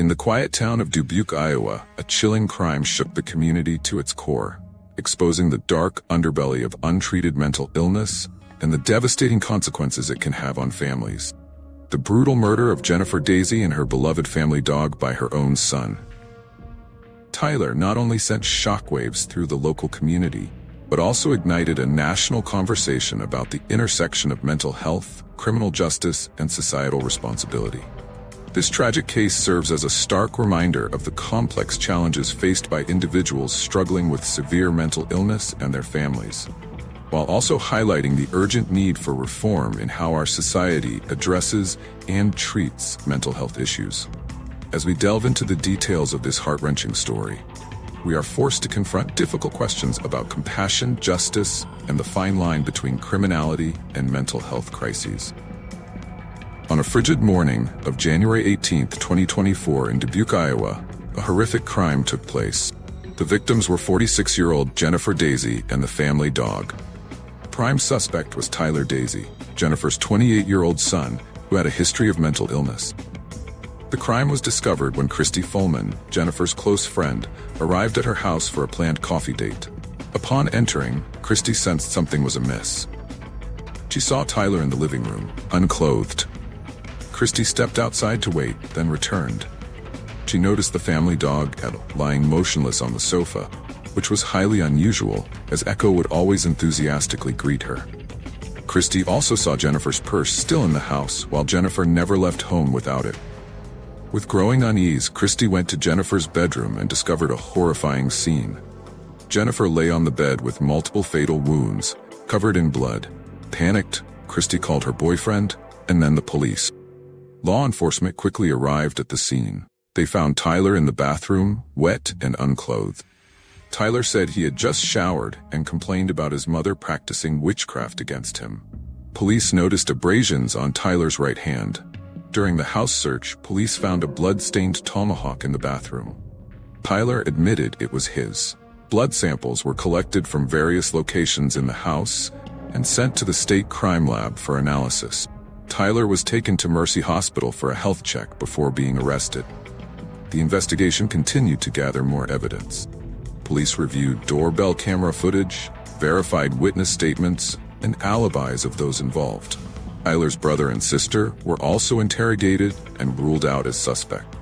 In the quiet town of Dubuque, Iowa, a chilling crime shook the community to its core, exposing the dark underbelly of untreated mental illness and the devastating consequences it can have on families. The brutal murder of Jennifer Daisy and her beloved family dog by her own son. Tyler not only sent shockwaves through the local community, but also ignited a national conversation about the intersection of mental health, criminal justice, and societal responsibility. This tragic case serves as a stark reminder of the complex challenges faced by individuals struggling with severe mental illness and their families, while also highlighting the urgent need for reform in how our society addresses and treats mental health issues. As we delve into the details of this heart-wrenching story, we are forced to confront difficult questions about compassion, justice, and the fine line between criminality and mental health crises. On a frigid morning of January 18, 2024 in Dubuque, Iowa, a horrific crime took place. The victims were 46-year-old Jennifer Daisy and the family dog. Prime suspect was Tyler Daisy, Jennifer's 28-year-old son, who had a history of mental illness. The crime was discovered when Christy Fulman, Jennifer's close friend, arrived at her house for a planned coffee date. Upon entering, Christy sensed something was amiss. She saw Tyler in the living room, unclothed. Christy stepped outside to wait, then returned. She noticed the family dog lying motionless on the sofa, which was highly unusual, as Echo would always enthusiastically greet her. Christy also saw Jennifer's purse still in the house, while Jennifer never left home without it. With growing unease, Christy went to Jennifer's bedroom and discovered a horrifying scene. Jennifer lay on the bed with multiple fatal wounds, covered in blood. Panicked, Christy called her boyfriend, and then the police. Law enforcement quickly arrived at the scene. They found Tyler in the bathroom, wet and unclothed. Tyler said he had just showered and complained about his mother practicing witchcraft against him. Police noticed abrasions on Tyler's right hand. During the house search, police found a blood-stained tomahawk in the bathroom. Tyler admitted it was his. Blood samples were collected from various locations in the house and sent to the state crime lab for analysis. Tyler was taken to Mercy Hospital for a health check before being arrested. The investigation continued to gather more evidence. Police reviewed doorbell camera footage, verified witness statements, and alibis of those involved. Tyler's brother and sister were also interrogated and ruled out as suspect.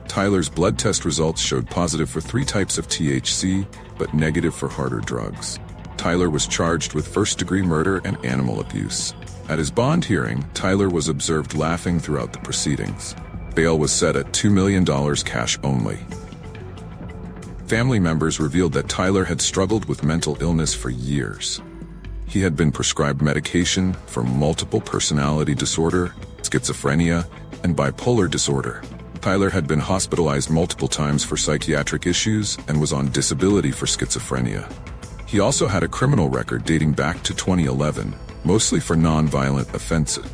Tyler's blood test results showed positive for 3 types of THC, but negative for harder drugs. Tyler was charged with first-degree murder and animal abuse. At his bond hearing, Tyler was observed laughing throughout the proceedings. Bail was set at $2 million cash only. Family members revealed that Tyler had struggled with mental illness for years. He had been prescribed medication for multiple personality disorder, schizophrenia, and bipolar disorder. Tyler had been hospitalized multiple times for psychiatric issues and was on disability for schizophrenia. He also had a criminal record dating back to 2011, mostly for non-violent offenses.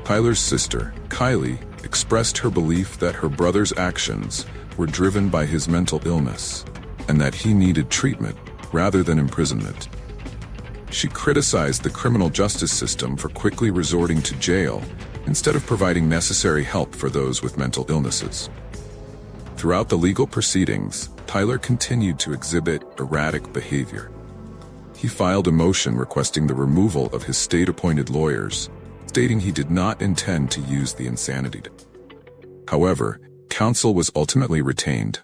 Tyler's sister, Kylie, expressed her belief that her brother's actions were driven by his mental illness, and that he needed treatment rather than imprisonment. She criticized the criminal justice system for quickly resorting to jail instead of providing necessary help for those with mental illnesses. Throughout the legal proceedings, Tyler continued to exhibit erratic behavior. He filed a motion requesting the removal of his state-appointed lawyers, stating he did not intend to use the insanity. However, counsel was ultimately retained.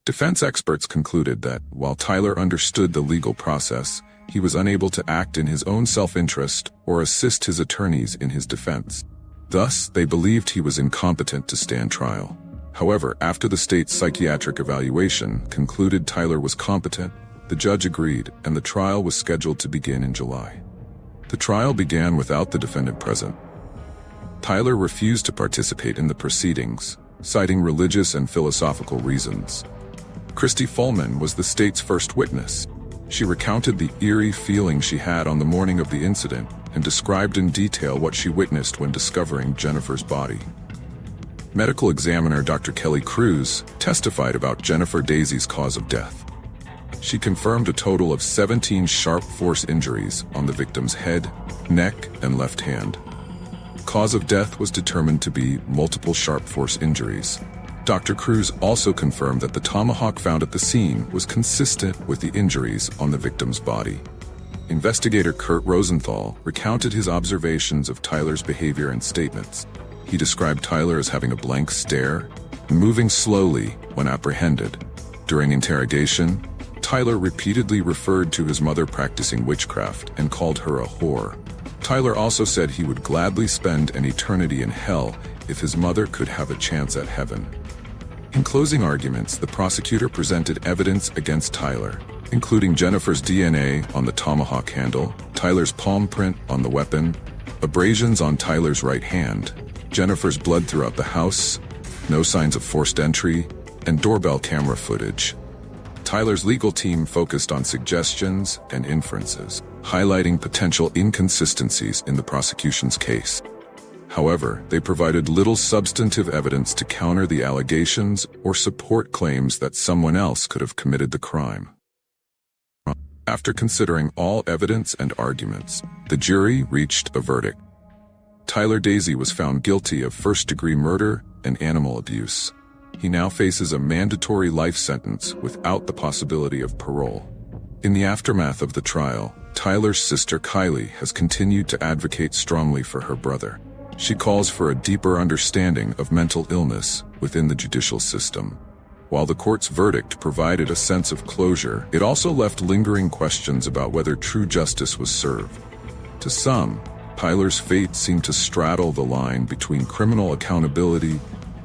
Defense experts concluded that, while Tyler understood the legal process, he was unable to act in his own self-interest or assist his attorneys in his defense. Thus, they believed he was incompetent to stand trial. However, after the state's psychiatric evaluation concluded Tyler was competent, the judge agreed, and the trial was scheduled to begin in July. The trial began without the defendant present. Tyler refused to participate in the proceedings, citing religious and philosophical reasons. Christy Fulman was the state's first witness. She recounted the eerie feeling she had on the morning of the incident and described in detail what she witnessed when discovering Jennifer's body. Medical examiner Dr. Kelly Cruz testified about Jennifer Daisy's cause of death. She confirmed a total of 17 sharp force injuries on the victim's head, neck, and left hand. Cause of death was determined to be multiple sharp force injuries, Dr. Cruz also confirmed that the tomahawk found at the scene was consistent with the injuries on the victim's body. Investigator Kurt Rosenthal recounted his observations of Tyler's behavior and statements. He described Tyler as having a blank stare and moving slowly when apprehended. During interrogation, Tyler repeatedly referred to his mother practicing witchcraft and called her a whore. Tyler also said he would gladly spend an eternity in hell if his mother could have a chance at heaven. In closing arguments, the prosecutor presented evidence against Tyler, including Jennifer's DNA on the tomahawk handle, Tyler's palm print on the weapon, abrasions on Tyler's right hand, Jennifer's blood throughout the house, no signs of forced entry, and doorbell camera footage. Tyler's legal team focused on suggestions and inferences, highlighting potential inconsistencies in the prosecution's case. However, they provided little substantive evidence to counter the allegations or support claims that someone else could have committed the crime. After considering all evidence and arguments, the jury reached a verdict. Tyler Daisy was found guilty of first-degree murder and animal abuse. He now faces a mandatory life sentence without the possibility of parole. In the aftermath of the trial, Tyler's sister Kylie has continued to advocate strongly for her brother. She calls for a deeper understanding of mental illness within the judicial system. While the court's verdict provided a sense of closure, it also left lingering questions about whether true justice was served. To some, Tyler's fate seemed to straddle the line between criminal accountability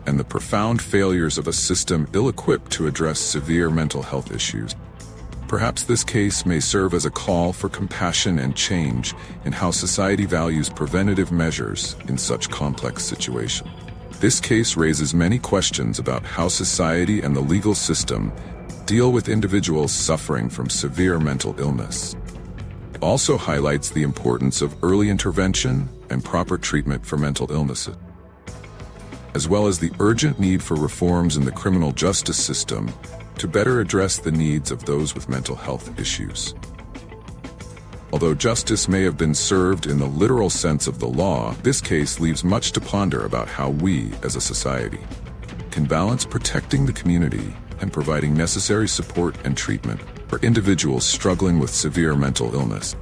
and the profound failures of a system ill-equipped to address severe mental health issues. Perhaps this case may serve as a call for compassion and change in how society values preventative measures in such complex situations. This case raises many questions about how society and the legal system deal with individuals suffering from severe mental illness. It also highlights the importance of early intervention and proper treatment for mental illnesses, as well as the urgent need for reforms in the criminal justice system to better address the needs of those with mental health issues. Although justice may have been served in the literal sense of the law, this case leaves much to ponder about how we, as a society, can balance protecting the community and providing necessary support and treatment for individuals struggling with severe mental illness.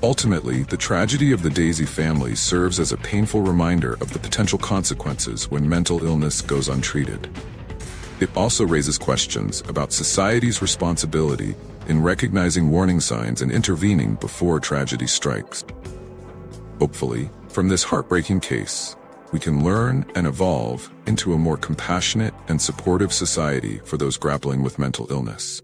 Ultimately, the tragedy of the Daisy family serves as a painful reminder of the potential consequences when mental illness goes untreated. It also raises questions about society's responsibility in recognizing warning signs and intervening before tragedy strikes. Hopefully, from this heartbreaking case, we can learn and evolve into a more compassionate and supportive society for those grappling with mental illness.